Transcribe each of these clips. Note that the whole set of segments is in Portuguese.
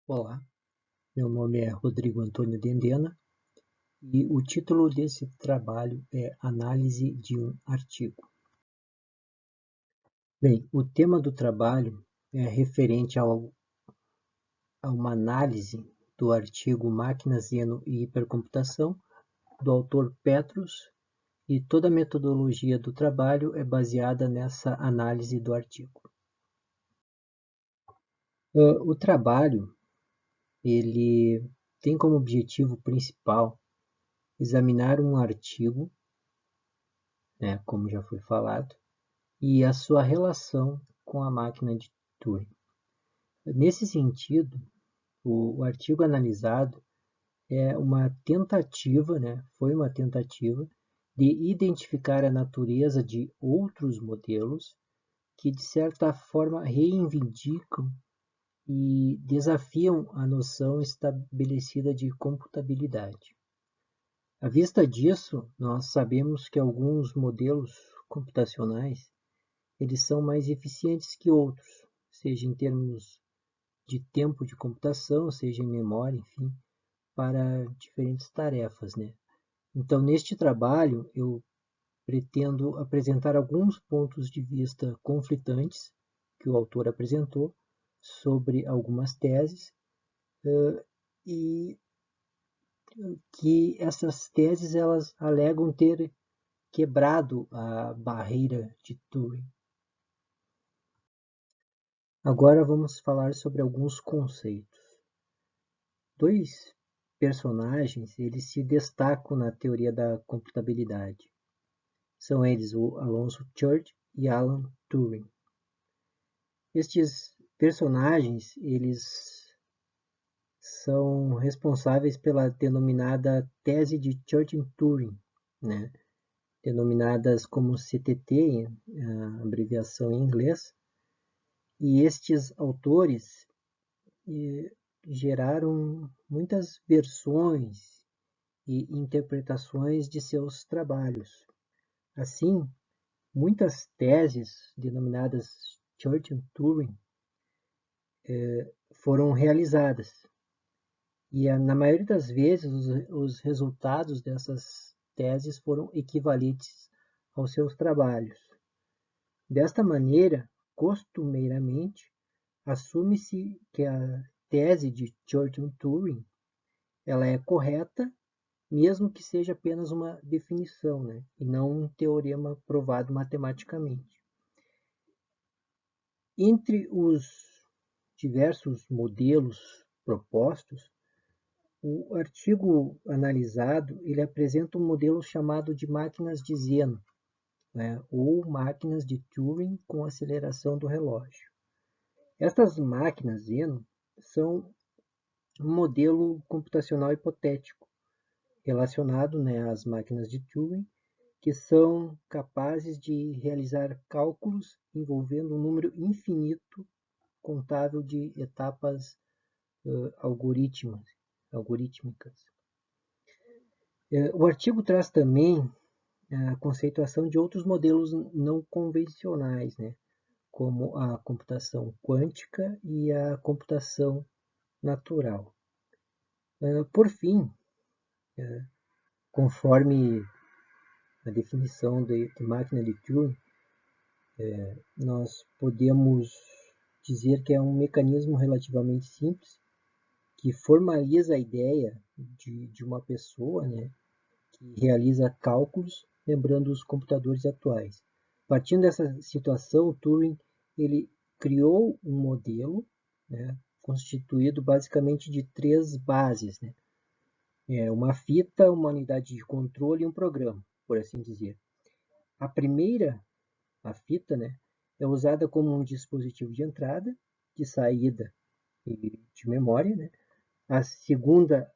Olá, meu nome é Rodrigo Antônio Dendena e o título desse trabalho é Análise de um artigo. Bem, o tema do trabalho é referente a uma análise do artigo Máquina, Zeno e Hipercomputação, do autor Petrus, e toda a metodologia do trabalho é baseada nessa análise do artigo. O trabalho ele tem como objetivo principal examinar um artigo, né, como já foi falado, e a sua relação com a máquina de Turing. Nesse sentido, o artigo analisado é uma tentativa, né, foi uma tentativa de identificar a natureza de outros modelos que, de certa forma, reivindicam e desafiam a noção estabelecida de computabilidade. À vista disso, nós sabemos que alguns modelos computacionais eles são mais eficientes que outros, seja em termos de tempo de computação, seja em memória, enfim, para diferentes tarefas, né? Então, neste trabalho, eu pretendo apresentar alguns pontos de vista conflitantes que o autor apresentou sobre algumas teses e que essas teses elas alegam ter quebrado a barreira de Turing. Agora vamos falar sobre alguns conceitos. Dois personagens eles se destacam na teoria da computabilidade. São eles o Alonzo Church e Alan Turing. Estes personagens eles são responsáveis pela denominada tese de Church-Turing, né? Denominadas como CTT, a abreviação em inglês, e estes autores geraram muitas versões e interpretações de seus trabalhos. Assim, muitas teses denominadas Church-Turing foram realizadas. E na maioria das vezes os resultados dessas teses foram equivalentes aos seus trabalhos. Desta maneira, costumeiramente, assume-se que a tese de Church-Turing ela é correta, mesmo que seja apenas uma definição, né? E não um teorema provado matematicamente. Entre os diversos modelos propostos, o artigo analisado ele apresenta um modelo chamado de máquinas de Zeno, né? Ou máquinas de Turing com aceleração do relógio. Estas máquinas Zeno são um modelo computacional hipotético relacionado, né, às máquinas de Turing, que são capazes de realizar cálculos envolvendo um número infinito contável de etapas algorítmicas. O artigo traz também a conceituação de outros modelos não convencionais, né, como a computação quântica e a computação natural. Por fim, conforme a definição de máquina de Turing, nós podemos dizer que é um mecanismo relativamente simples que formaliza a ideia de uma pessoa, né, que realiza cálculos lembrando os computadores atuais. Partindo dessa situação, o Turing ele criou um modelo, né, constituído basicamente de três bases, né? Uma fita, uma unidade de controle e um programa, por assim dizer. A primeira, a fita, né, é usada como um dispositivo de entrada, de saída e de memória, né? A segunda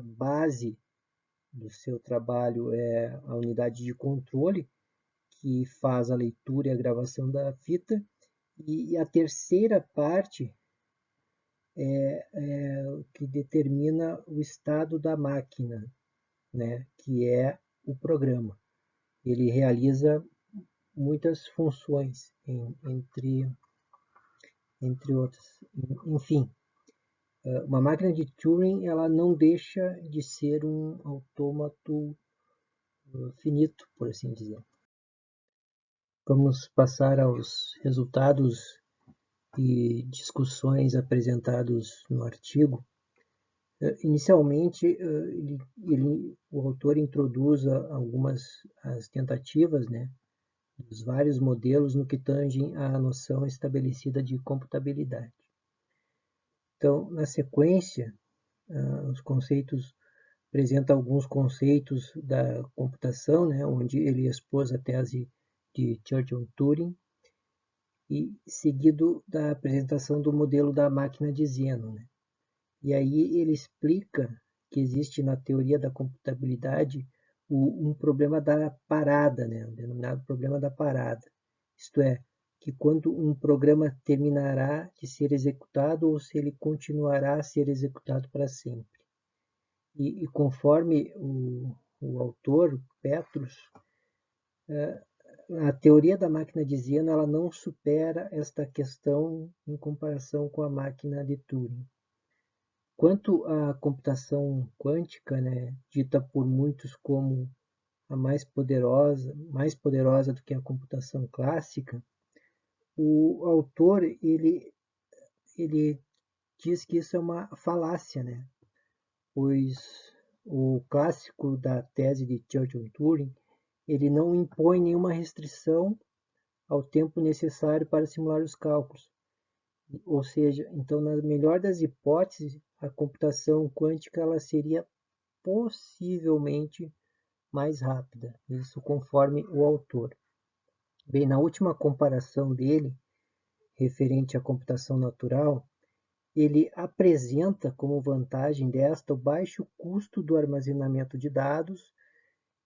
base do seu trabalho é a unidade de controle, que faz a leitura e a gravação da fita. E a terceira parte é o que determina o estado da máquina, né, que é o programa. Ele realiza muitas funções, entre outras. Enfim, Uma máquina de Turing ela não deixa de ser um autômato finito, por assim dizer. Vamos passar aos resultados e discussões apresentados no artigo. Inicialmente, o autor introduz algumas as tentativas, né, dos vários modelos no que tangem à noção estabelecida de computabilidade. Então, na sequência, os conceitos apresenta alguns conceitos da computação, né, onde ele expôs a tese de Church-Turing, e seguido da apresentação do modelo da máquina de Zeno. Né? E aí ele explica que existe na teoria da computabilidade um problema da parada, né? O denominado problema da parada. Isto é, que quando um programa terminará de ser executado ou se ele continuará a ser executado para sempre. E conforme o autor, Petrus, a teoria da máquina de Zeno ela não supera esta questão em comparação com a máquina de Turing. Quanto à computação quântica, né, dita por muitos como a mais poderosa do que a computação clássica, o autor ele diz que isso é uma falácia, né? Pois o clássico da tese de Church-Turing ele não impõe nenhuma restrição ao tempo necessário para simular os cálculos. Ou seja, então, na melhor das hipóteses, a computação quântica ela seria possivelmente mais rápida, isso conforme o autor. Bem, na última comparação dele, referente à computação natural, ele apresenta como vantagem desta o baixo custo do armazenamento de dados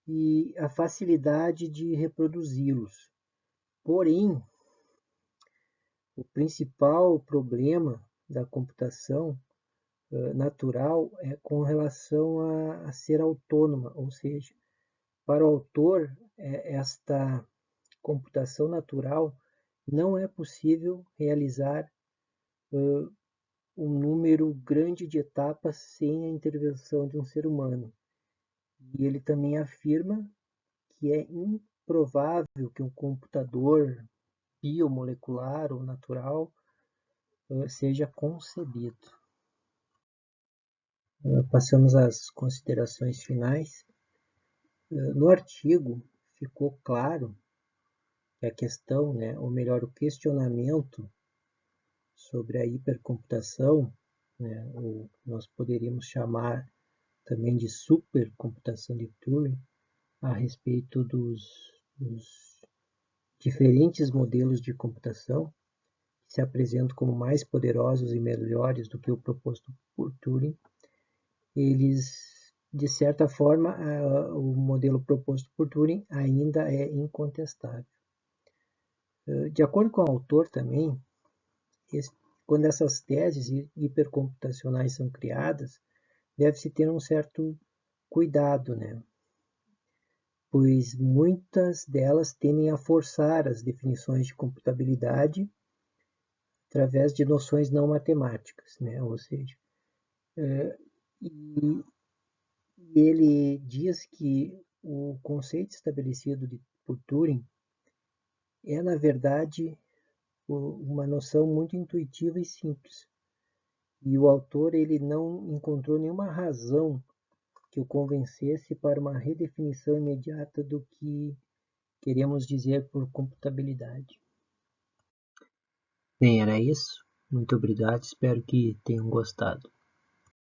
e a facilidade de reproduzi-los. Porém, o principal problema da computação natural é com relação a ser autônoma, ou seja, para o autor, esta computação natural não é possível realizar um número grande de etapas sem a intervenção de um ser humano. E ele também afirma que é improvável que um computador biomolecular ou natural seja concebido. Passamos às considerações finais. No artigo ficou claro que a questão, né, ou melhor, o questionamento sobre a hipercomputação, né, ou nós poderíamos chamar também de supercomputação de Turing, a respeito dos diferentes modelos de computação que se apresentam como mais poderosos e melhores do que o proposto por Turing, eles, de certa forma, o modelo proposto por Turing ainda é incontestável. De acordo com o autor também, quando essas teses hipercomputacionais são criadas, deve-se ter um certo cuidado, né? Pois muitas delas tendem a forçar as definições de computabilidade através de noções não matemáticas, né? Ou seja, e ele diz que o conceito estabelecido por Turing é, na verdade, uma noção muito intuitiva e simples. E o autor ele não encontrou nenhuma razão que o convencesse para uma redefinição imediata do que queremos dizer por computabilidade. Bem, era isso. Muito obrigado, espero que tenham gostado.